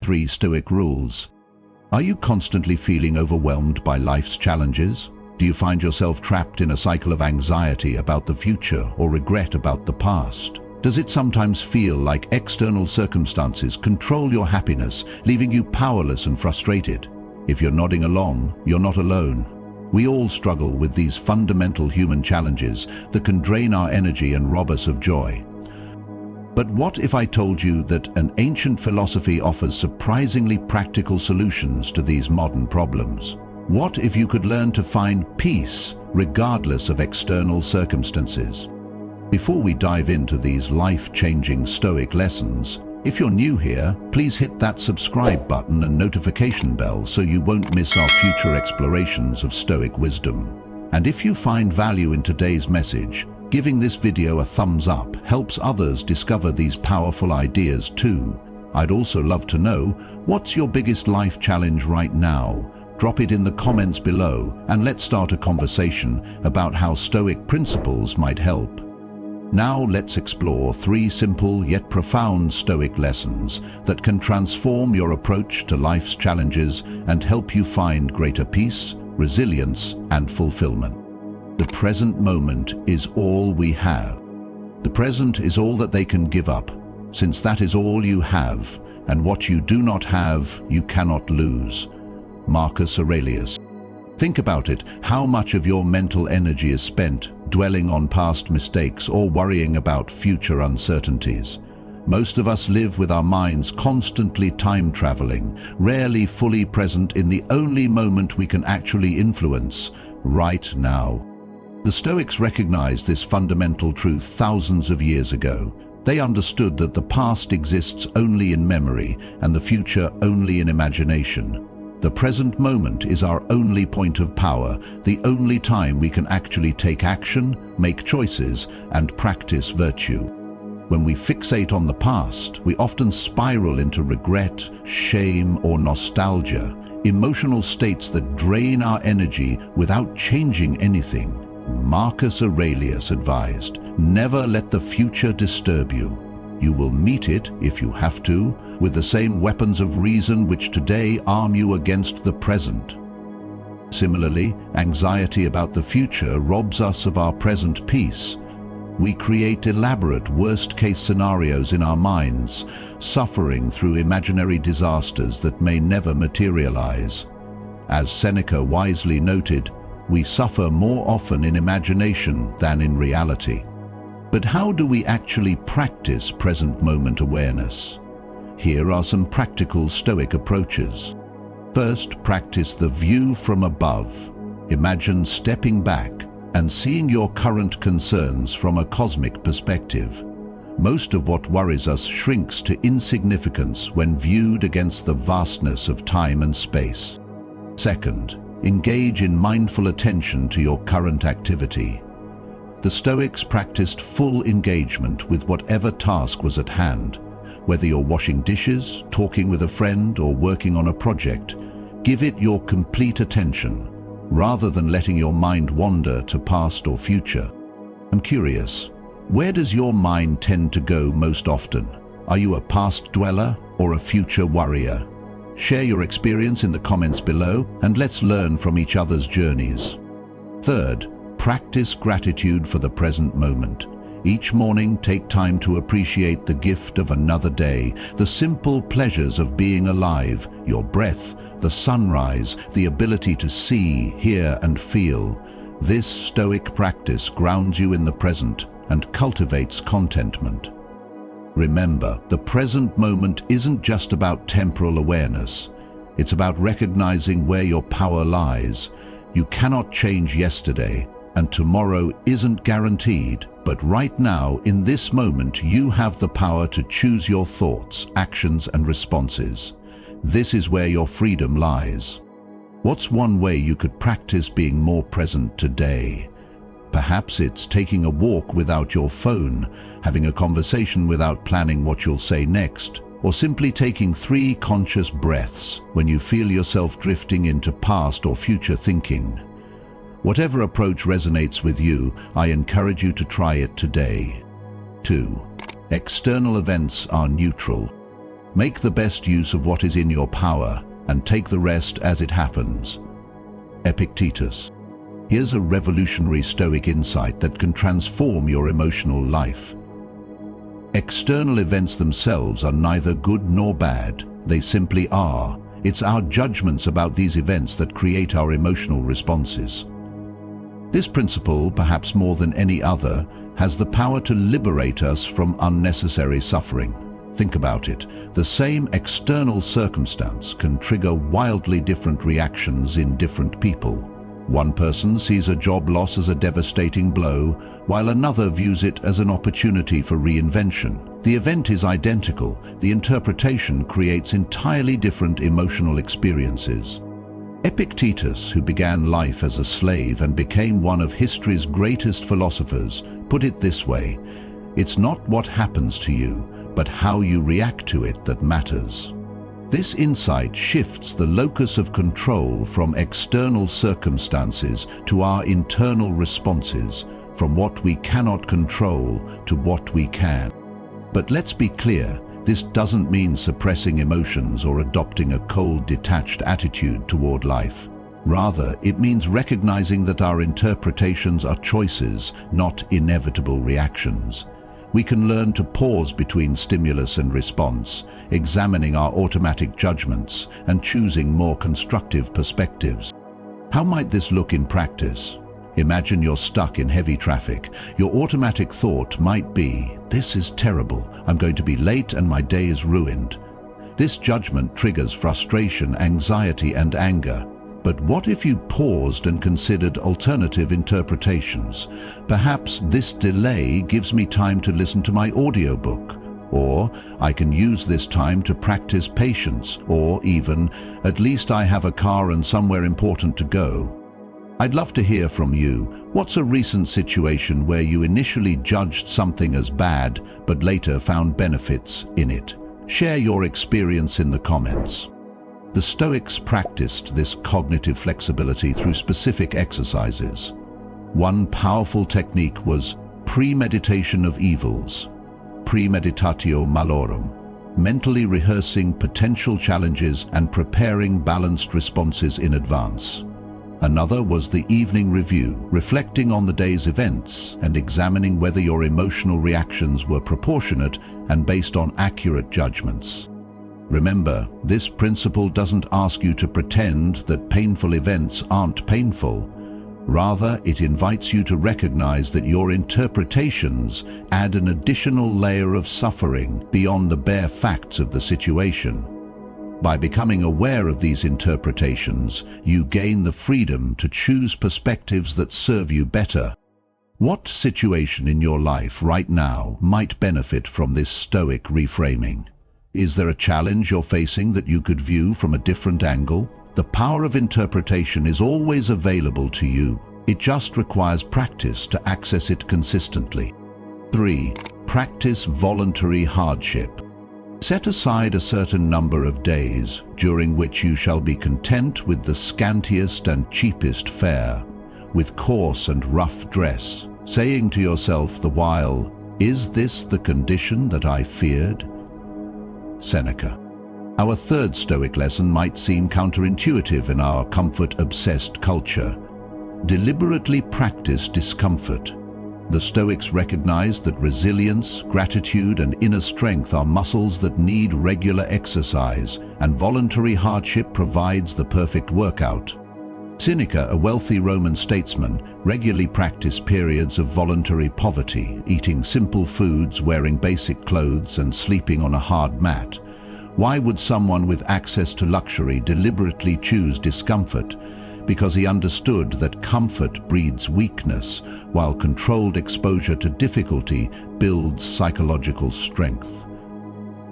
3 Stoic rules. Are you constantly feeling overwhelmed by life's challenges? Do you find yourself trapped in a cycle of anxiety about the future or regret about the past? Does it sometimes feel like external circumstances control your happiness, leaving you powerless and frustrated? If you're nodding along, you're not alone. We all struggle with these fundamental human challenges that can drain our energy and rob us of joy. But what if I told you that an ancient philosophy offers surprisingly practical solutions to these modern problems? What if you could learn to find peace regardless of external circumstances? Before we dive into these life-changing Stoic lessons, if you're new here, please hit that subscribe button and notification bell so you won't miss our future explorations of Stoic wisdom. And if you find value in today's message, giving this video a thumbs up helps others discover these powerful ideas too. I'd also love to know, what's your biggest life challenge right now? Drop it in the comments below and let's start a conversation about how Stoic principles might help. Now let's explore 3 simple yet profound Stoic lessons that can transform your approach to life's challenges and help you find greater peace, resilience, and fulfillment. The present moment is all we have. The present is all that they can give up, since that is all you have, and what you do not have, you cannot lose. Marcus Aurelius. Think about it, how much of your mental energy is spent dwelling on past mistakes or worrying about future uncertainties. Most of us live with our minds constantly time-traveling, rarely fully present in the only moment we can actually influence, right now. The Stoics recognized this fundamental truth thousands of years ago. They understood that the past exists only in memory and the future only in imagination. The present moment is our only point of power, the only time we can actually take action, make choices, and practice virtue. When we fixate on the past, we often spiral into regret, shame, or nostalgia, emotional states that drain our energy without changing anything. Marcus Aurelius advised, never let the future disturb you. You will meet it, if you have to, with the same weapons of reason which today arm you against the present. Similarly, anxiety about the future robs us of our present peace. We create elaborate worst-case scenarios in our minds, suffering through imaginary disasters that may never materialize. As Seneca wisely noted, we suffer more often in imagination than in reality. But how do we actually practice present moment awareness? Here are some practical Stoic approaches. First, practice the view from above. Imagine stepping back and seeing your current concerns from a cosmic perspective. Most of what worries us shrinks to insignificance when viewed against the vastness of time and space. Second, engage in mindful attention to your current activity. The Stoics practiced full engagement with whatever task was at hand. Whether you're washing dishes, talking with a friend, or working on a project, give it your complete attention, rather than letting your mind wander to past or future. I'm curious, where does your mind tend to go most often? Are you a past dweller or a future worrier? Share your experience in the comments below, and let's learn from each other's journeys. Third, practice gratitude for the present moment. Each morning, take time to appreciate the gift of another day, the simple pleasures of being alive, your breath, the sunrise, the ability to see, hear, and feel. This Stoic practice grounds you in the present and cultivates contentment. Remember, the present moment isn't just about temporal awareness. It's about recognizing where your power lies. You cannot change yesterday, and tomorrow isn't guaranteed, but right now, in this moment, you have the power to choose your thoughts, actions, and responses. This is where your freedom lies. What's one way you could practice being more present today? Perhaps it's taking a walk without your phone, having a conversation without planning what you'll say next, or simply taking 3 conscious breaths when you feel yourself drifting into past or future thinking. Whatever approach resonates with you, I encourage you to try it today. 2. External events are neutral. Make the best use of what is in your power and take the rest as it happens. Epictetus. Here's a revolutionary Stoic insight that can transform your emotional life. External events themselves are neither good nor bad, they simply are. It's our judgments about these events that create our emotional responses. This principle, perhaps more than any other, has the power to liberate us from unnecessary suffering. Think about it. The same external circumstance can trigger wildly different reactions in different people. One person sees a job loss as a devastating blow, while another views it as an opportunity for reinvention. The event is identical, the interpretation creates entirely different emotional experiences. Epictetus, who began life as a slave and became one of history's greatest philosophers, put it this way: "It's not what happens to you, but how you react to it that matters." This insight shifts the locus of control from external circumstances to our internal responses, from what we cannot control to what we can. But let's be clear, this doesn't mean suppressing emotions or adopting a cold, detached attitude toward life. Rather, it means recognizing that our interpretations are choices, not inevitable reactions. We can learn to pause between stimulus and response, examining our automatic judgments and choosing more constructive perspectives. How might this look in practice? Imagine you're stuck in heavy traffic. Your automatic thought might be, "This is terrible. I'm going to be late and my day is ruined." This judgment triggers frustration, anxiety, and anger. But what if you paused and considered alternative interpretations? Perhaps this delay gives me time to listen to my audiobook, or I can use this time to practice patience, or even, at least I have a car and somewhere important to go. I'd love to hear from you. What's a recent situation where you initially judged something as bad, but later found benefits in it? Share your experience in the comments. The Stoics practiced this cognitive flexibility through specific exercises. One powerful technique was premeditation of evils, premeditatio malorum, mentally rehearsing potential challenges and preparing balanced responses in advance. Another was the evening review, reflecting on the day's events and examining whether your emotional reactions were proportionate and based on accurate judgments. Remember, this principle doesn't ask you to pretend that painful events aren't painful. Rather, it invites you to recognize that your interpretations add an additional layer of suffering beyond the bare facts of the situation. By becoming aware of these interpretations, you gain the freedom to choose perspectives that serve you better. What situation in your life right now might benefit from this Stoic reframing? Is there a challenge you're facing that you could view from a different angle? The power of interpretation is always available to you. It just requires practice to access it consistently. 3. Practice voluntary hardship. Set aside a certain number of days during which you shall be content with the scantiest and cheapest fare, with coarse and rough dress, saying to yourself the while, "Is this the condition that I feared?" Seneca. Our third Stoic lesson might seem counterintuitive in our comfort-obsessed culture. Deliberately practice discomfort. The Stoics recognized that resilience, gratitude, and inner strength are muscles that need regular exercise, and voluntary hardship provides the perfect workout. Seneca, a wealthy Roman statesman, regularly practiced periods of voluntary poverty, eating simple foods, wearing basic clothes, and sleeping on a hard mat. Why would someone with access to luxury deliberately choose discomfort? Because he understood that comfort breeds weakness, while controlled exposure to difficulty builds psychological strength.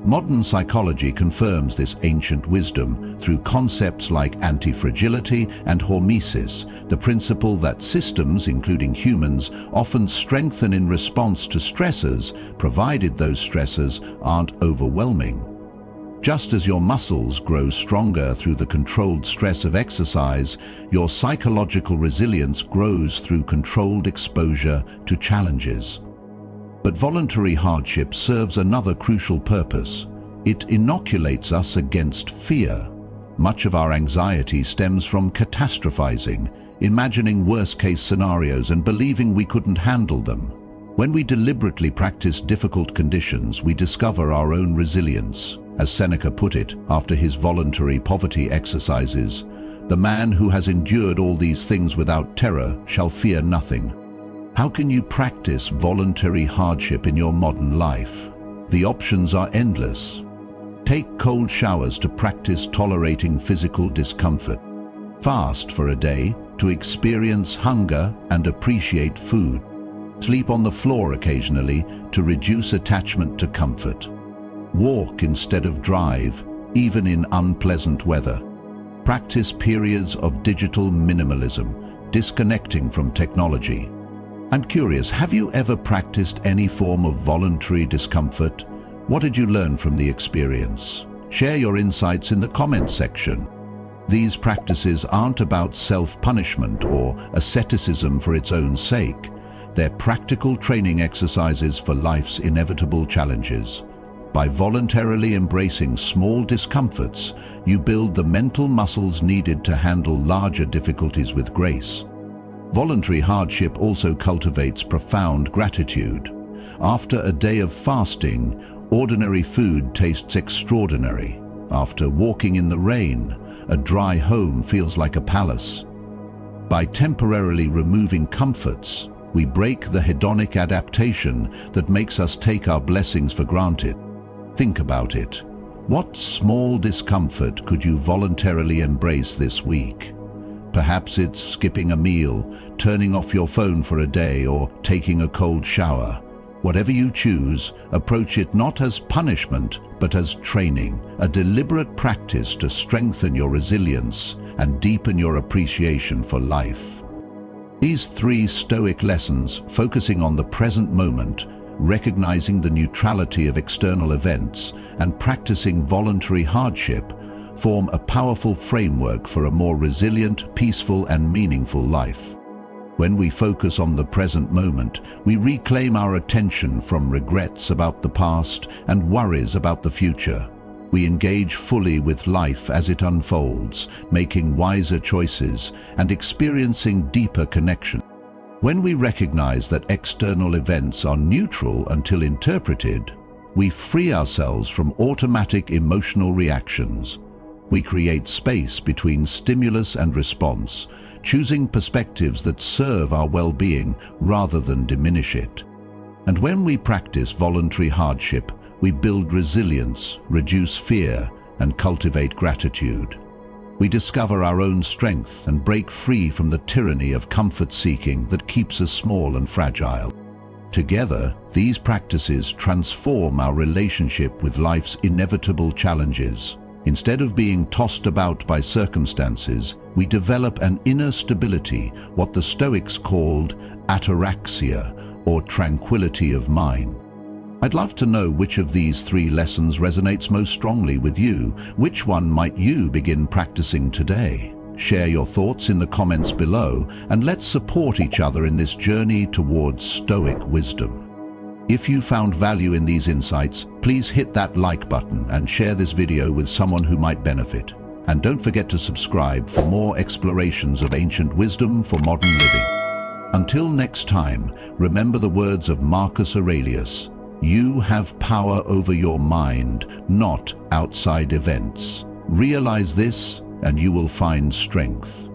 Modern psychology confirms this ancient wisdom through concepts like anti-fragility and hormesis, the principle that systems, including humans, often strengthen in response to stressors, provided those stressors aren't overwhelming. Just as your muscles grow stronger through the controlled stress of exercise, your psychological resilience grows through controlled exposure to challenges. But voluntary hardship serves another crucial purpose. It inoculates us against fear. Much of our anxiety stems from catastrophizing, imagining worst-case scenarios and believing we couldn't handle them. When we deliberately practice difficult conditions, we discover our own resilience. As Seneca put it after his voluntary poverty exercises, "The man who has endured all these things without terror shall fear nothing." How can you practice voluntary hardship in your modern life? The options are endless. Take cold showers to practice tolerating physical discomfort. Fast for a day to experience hunger and appreciate food. Sleep on the floor occasionally to reduce attachment to comfort. Walk instead of drive, even in unpleasant weather. Practice periods of digital minimalism, disconnecting from technology. I'm curious, have you ever practiced any form of voluntary discomfort? What did you learn from the experience? Share your insights in the comments section. These practices aren't about self-punishment or asceticism for its own sake. They're practical training exercises for life's inevitable challenges. By voluntarily embracing small discomforts, you build the mental muscles needed to handle larger difficulties with grace. Voluntary hardship also cultivates profound gratitude. After a day of fasting, ordinary food tastes extraordinary. After walking in the rain, a dry home feels like a palace. By temporarily removing comforts, we break the hedonic adaptation that makes us take our blessings for granted. Think about it. What small discomfort could you voluntarily embrace this week? Perhaps it's skipping a meal, turning off your phone for a day, or taking a cold shower. Whatever you choose, approach it not as punishment, but as training, a deliberate practice to strengthen your resilience and deepen your appreciation for life. These 3 Stoic lessons, focusing on the present moment, recognizing the neutrality of external events, and practicing voluntary hardship, form a powerful framework for a more resilient, peaceful, and meaningful life. When we focus on the present moment, we reclaim our attention from regrets about the past and worries about the future. We engage fully with life as it unfolds, making wiser choices and experiencing deeper connection. When we recognize that external events are neutral until interpreted, we free ourselves from automatic emotional reactions. We create space between stimulus and response, choosing perspectives that serve our well-being rather than diminish it. And when we practice voluntary hardship, we build resilience, reduce fear, and cultivate gratitude. We discover our own strength and break free from the tyranny of comfort-seeking that keeps us small and fragile. Together, these practices transform our relationship with life's inevitable challenges. Instead of being tossed about by circumstances, we develop an inner stability, what the Stoics called ataraxia, or tranquility of mind. I'd love to know which of these 3 lessons resonates most strongly with you. Which one might you begin practicing today? Share your thoughts in the comments below, and let's support each other in this journey towards Stoic wisdom. If you found value in these insights, please hit that like button and share this video with someone who might benefit. And don't forget to subscribe for more explorations of ancient wisdom for modern living. Until next time, remember the words of Marcus Aurelius: "You have power over your mind, not outside events." Realize this, and you will find strength.